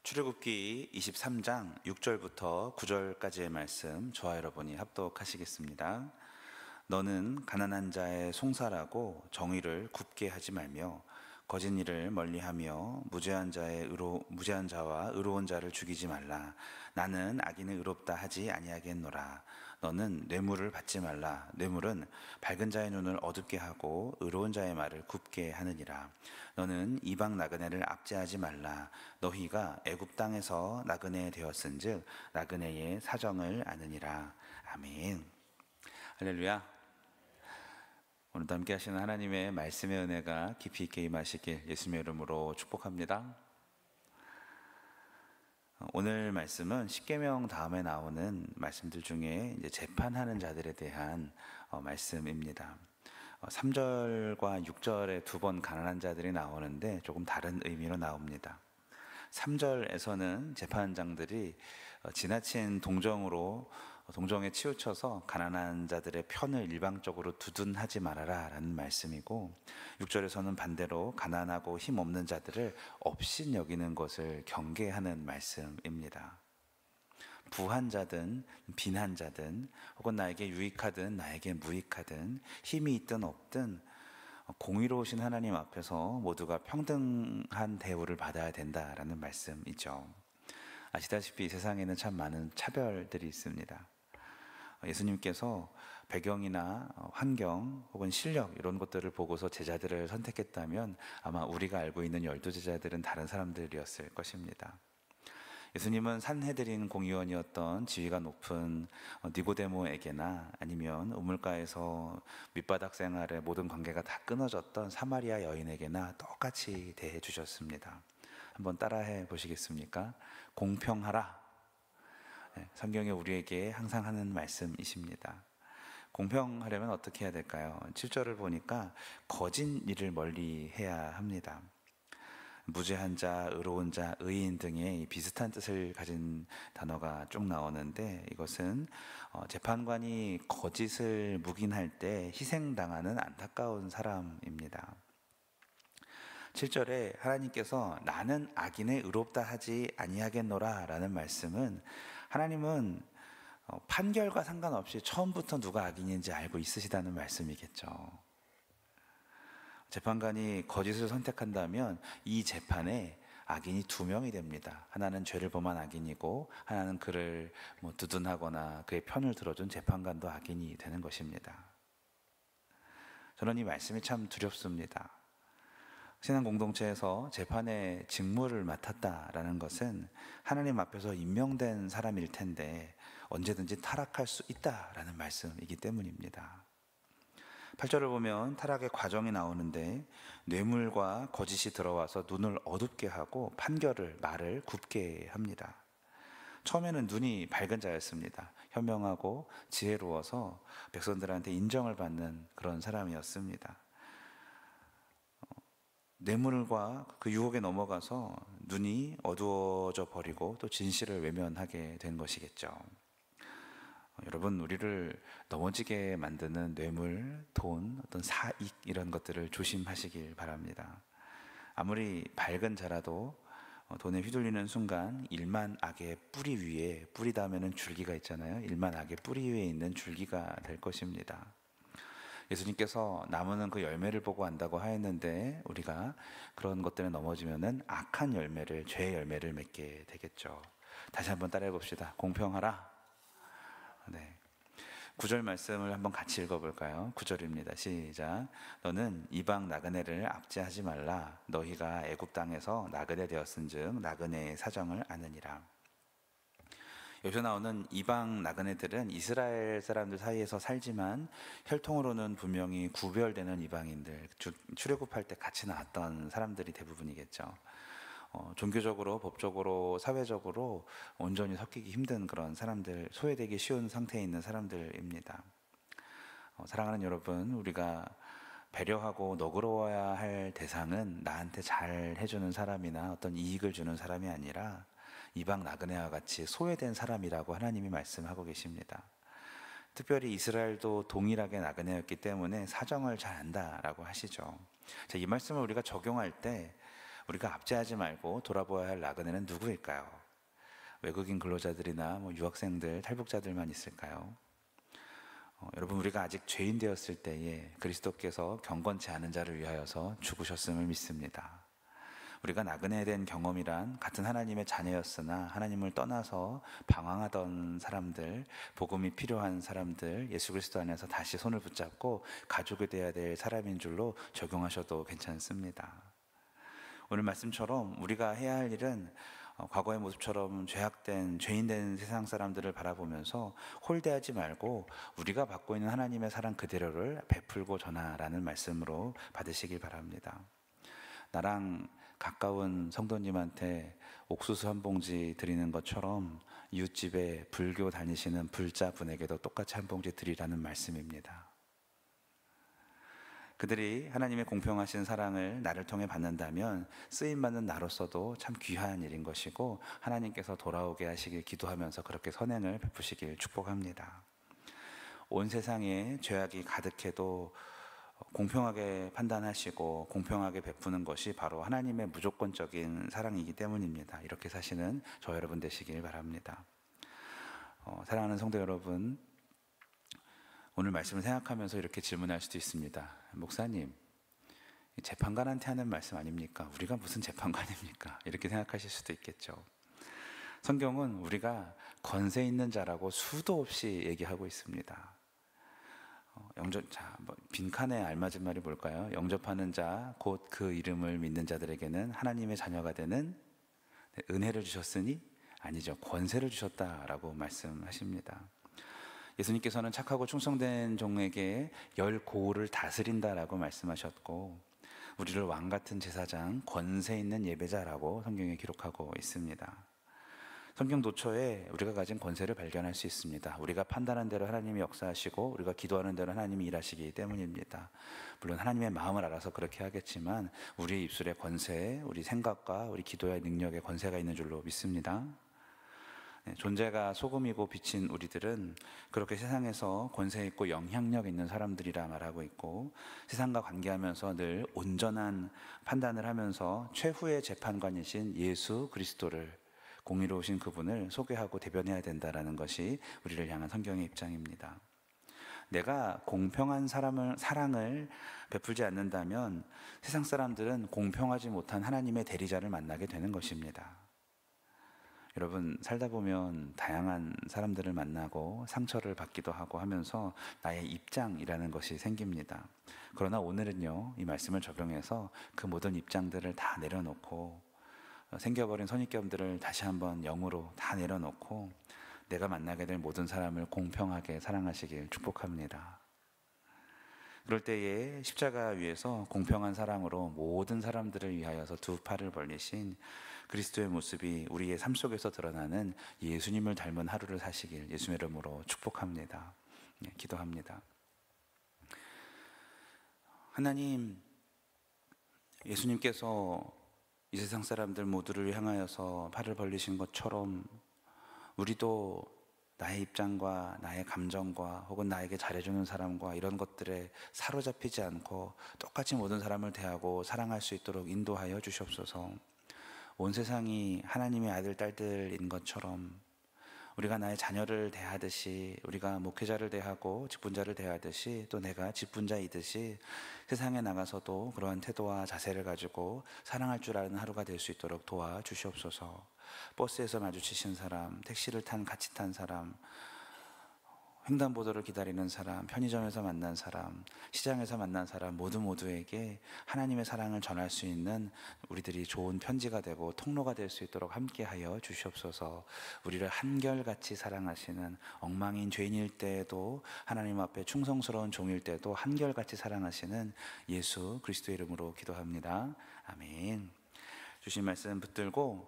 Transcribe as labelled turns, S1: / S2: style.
S1: 출애굽기 23장 6절부터 9절까지의 말씀 저와 여러분이 합독하시겠습니다. 너는 가난한 자의 송사라고 정의를 굽게 하지 말며 거짓 일을 멀리하며 무죄한 자와 의로운 자를 죽이지 말라. 나는 악인을 의롭다 하지 아니하겠노라. 너는 뇌물을 받지 말라. 뇌물은 밝은 자의 눈을 어둡게 하고 의로운 자의 말을 굽게 하느니라. 너는 이방 나그네를 압제하지 말라. 너희가 애굽 땅에서 나그네 되었은즉 나그네의 사정을 아느니라. 아멘. 할렐루야. 오늘도 함께 하시는 하나님의 말씀의 은혜가 깊이 있게 임하시길 예수님의 이름으로 축복합니다. 오늘 말씀은 십계명 다음에 나오는 말씀들 중에 이제 재판하는 자들에 대한 말씀입니다. 3절과 6절에 두 번 가난한 자들이 나오는데 조금 다른 의미로 나옵니다. 3절에서는 재판장들이 지나친 동정에 치우쳐서 가난한 자들의 편을 일방적으로 두둔하지 말아라 라는 말씀이고, 6절에서는 반대로 가난하고 힘없는 자들을 업신 여기는 것을 경계하는 말씀입니다. 부한 자든 빈한 자든 혹은 나에게 유익하든 나에게 무익하든 힘이 있든 없든 공의로우신 하나님 앞에서 모두가 평등한 대우를 받아야 된다라는 말씀이죠. 아시다시피 세상에는 참 많은 차별들이 있습니다. 예수님께서 배경이나 환경 혹은 실력 이런 것들을 보고서 제자들을 선택했다면 아마 우리가 알고 있는 12제자들은 다른 사람들이었을 것입니다. 예수님은 산헤드린 공의원이었던 지위가 높은 니고데모에게나 아니면 우물가에서 밑바닥 생활의 모든 관계가 다 끊어졌던 사마리아 여인에게나 똑같이 대해 주셨습니다. 한번 따라해 보시겠습니까? 공평하라. 성경이 우리에게 항상 하는 말씀이십니다. 공평하려면 어떻게 해야 될까요? 7절을 보니까 거짓 일을 멀리 해야 합니다. 무죄한 자, 의로운 자, 의인 등의 비슷한 뜻을 가진 단어가 쭉 나오는데, 이것은 재판관이 거짓을 묵인할 때 희생당하는 안타까운 사람입니다. 7절에 하나님께서 나는 악인을 의롭다 하지 아니하겠노라 라는 말씀은, 하나님은 판결과 상관없이 처음부터 누가 악인인지 알고 있으시다는 말씀이겠죠. 재판관이 거짓을 선택한다면 이 재판에 악인이 2명이 됩니다. 하나는 죄를 범한 악인이고, 하나는 그를 두둔하거나 그의 편을 들어준 재판관도 악인이 되는 것입니다. 저는 이 말씀이 참 두렵습니다. 신앙 공동체에서 재판의 직무를 맡았다라는 것은 하나님 앞에서 임명된 사람일 텐데 언제든지 타락할 수 있다라는 말씀이기 때문입니다. 8절을 보면 타락의 과정이 나오는데, 뇌물과 거짓이 들어와서 눈을 어둡게 하고 말을 굽게 합니다. 처음에는 눈이 밝은 자였습니다. 현명하고 지혜로워서 백성들한테 인정을 받는 그런 사람이었습니다. 뇌물과 그 유혹에 넘어가서 눈이 어두워져 버리고 또 진실을 외면하게 된 것이겠죠. 여러분, 우리를 넘어지게 만드는 뇌물, 돈, 어떤 사익 이런 것들을 조심하시길 바랍니다. 아무리 밝은 자라도 돈에 휘둘리는 순간 일만 악의 뿌리 위에, 뿌리 다음에는 줄기가 있잖아요. 일만 악의 뿌리 위에 있는 줄기가 될 것입니다. 예수님께서 나무는 그 열매를 보고 안다고 하였는데, 우리가 그런 것 때문에 넘어지면은 악한 열매를, 죄의 열매를 맺게 되겠죠. 다시 한번 따라해 봅시다. 공평하라. 네. 9절 말씀을 한번 같이 읽어볼까요? 9절입니다. 시작. 너는 이방 나그네를 압제하지 말라. 너희가 애굽 땅에서 나그네 되었은즉 나그네의 사정을 아느니라. 여기서 나오는 이방 나그네들은 이스라엘 사람들 사이에서 살지만 혈통으로는 분명히 구별되는 이방인들, 출애굽할 때 같이 나왔던 사람들이 대부분이겠죠. 종교적으로, 법적으로, 사회적으로 온전히 섞이기 힘든 그런 사람들, 소외되기 쉬운 상태에 있는 사람들입니다. 사랑하는 여러분, 우리가 배려하고 너그러워야 할 대상은 나한테 잘 해주는 사람이나 어떤 이익을 주는 사람이 아니라 이방 나그네와 같이 소외된 사람이라고 하나님이 말씀하고 계십니다. 특별히 이스라엘도 동일하게 나그네였기 때문에 사정을 잘 안다라고 하시죠. 자, 이 말씀을 우리가 적용할 때 우리가 압제하지 말고 돌아보아야 할 나그네는 누구일까요? 외국인 근로자들이나 유학생들, 탈북자들만 있을까요? 여러분, 우리가 아직 죄인 되었을 때에 그리스도께서 경건치 않은 자를 위하여서 죽으셨음을 믿습니다. 우리가 나그네 된 경험이란 같은 하나님의 자녀였으나 하나님을 떠나서 방황하던 사람들, 복음이 필요한 사람들, 예수 그리스도 안에서 다시 손을 붙잡고 가족이 되어야 될 사람인 줄로 적용하셔도 괜찮습니다. 오늘 말씀처럼 우리가 해야 할 일은 과거의 모습처럼 죄악된 죄인된 세상 사람들을 바라보면서 홀대하지 말고 우리가 받고 있는 하나님의 사랑 그대로를 베풀고 전하라는 말씀으로 받으시길 바랍니다. 나랑 가까운 성도님한테 옥수수 한 봉지 드리는 것처럼 이웃집에 불교 다니시는 불자분에게도 똑같이 한 봉지 드리라는 말씀입니다. 그들이 하나님의 공평하신 사랑을 나를 통해 받는다면 쓰임받는 나로서도 참 귀한 일인 것이고, 하나님께서 돌아오게 하시길 기도하면서 그렇게 선행을 베푸시길 축복합니다. 온 세상에 죄악이 가득해도 공평하게 판단하시고 공평하게 베푸는 것이 바로 하나님의 무조건적인 사랑이기 때문입니다. 이렇게 사시는 저 여러분 되시길 바랍니다. 사랑하는 성도 여러분, 오늘 말씀을 생각하면서 이렇게 질문할 수도 있습니다. 목사님, 재판관한테 하는 말씀 아닙니까? 우리가 무슨 재판관입니까? 이렇게 생각하실 수도 있겠죠. 성경은 우리가 권세 있는 자라고 수도 없이 얘기하고 있습니다. 빈칸에 알맞은 말이 뭘까요? 영접하는 자, 곧 그 이름을 믿는 자들에게는 하나님의 자녀가 되는 은혜를 주셨으니, 아니죠, 권세를 주셨다라고 말씀하십니다. 예수님께서는 착하고 충성된 종에게 열 고울을 다스린다라고 말씀하셨고, 우리를 왕같은 제사장, 권세 있는 예배자라고 성경에 기록하고 있습니다. 성경 도처에 우리가 가진 권세를 발견할 수 있습니다. 우리가 판단한 대로 하나님이 역사하시고 우리가 기도하는 대로 하나님이 일하시기 때문입니다. 물론 하나님의 마음을 알아서 그렇게 하겠지만 우리의 입술에 권세, 우리 생각과 우리 기도의 능력에 권세가 있는 줄로 믿습니다. 존재가 소금이고 빛인 우리들은 그렇게 세상에서 권세 있고 영향력 있는 사람들이라 말하고 있고, 세상과 관계하면서 늘 온전한 판단을 하면서 최후의 재판관이신 예수 그리스도를, 공의로우신 그분을 소개하고 대변해야 된다는 것이 우리를 향한 성경의 입장입니다. 내가 공평한 사랑을 베풀지 않는다면 세상 사람들은 공평하지 못한 하나님의 대리자를 만나게 되는 것입니다. 여러분, 살다 보면 다양한 사람들을 만나고 상처를 받기도 하고 하면서 나의 입장이라는 것이 생깁니다. 그러나 오늘은요, 이 말씀을 적용해서 그 모든 입장들을 다 내려놓고, 생겨버린 선입견들을 다시 한번 영으로 다 내려놓고 내가 만나게 될 모든 사람을 공평하게 사랑하시길 축복합니다. 그럴 때에 십자가 위에서 공평한 사랑으로 모든 사람들을 위하여서 두 팔을 벌리신 그리스도의 모습이 우리의 삶 속에서 드러나는 예수님을 닮은 하루를 사시길 예수의 이름으로 축복합니다. 기도합니다. 하나님, 예수님께서 이 세상 사람들 모두를 향하여서 팔을 벌리신 것처럼 우리도 나의 입장과 나의 감정과 혹은 나에게 잘해주는 사람과 이런 것들에 사로잡히지 않고 똑같이 모든 사람을 대하고 사랑할 수 있도록 인도하여 주시옵소서. 온 세상이 하나님의 아들, 딸들인 것처럼 우리가 나의 자녀를 대하듯이, 우리가 목회자를 대하고 직분자를 대하듯이, 또 내가 직분자이듯이 세상에 나가서도 그러한 태도와 자세를 가지고 사랑할 줄 아는 하루가 될 수 있도록 도와주시옵소서. 버스에서 마주치신 사람, 택시를 같이 탄 사람, 횡단보도를 기다리는 사람, 편의점에서 만난 사람, 시장에서 만난 사람 모두에게 하나님의 사랑을 전할 수 있는 우리들이 좋은 편지가 되고 통로가 될 수 있도록 함께하여 주시옵소서. 우리를 한결같이 사랑하시는, 엉망인 죄인일 때에도 하나님 앞에 충성스러운 종일 때도 한결같이 사랑하시는 예수 그리스도의 이름으로 기도합니다. 아멘. 주신 말씀 붙들고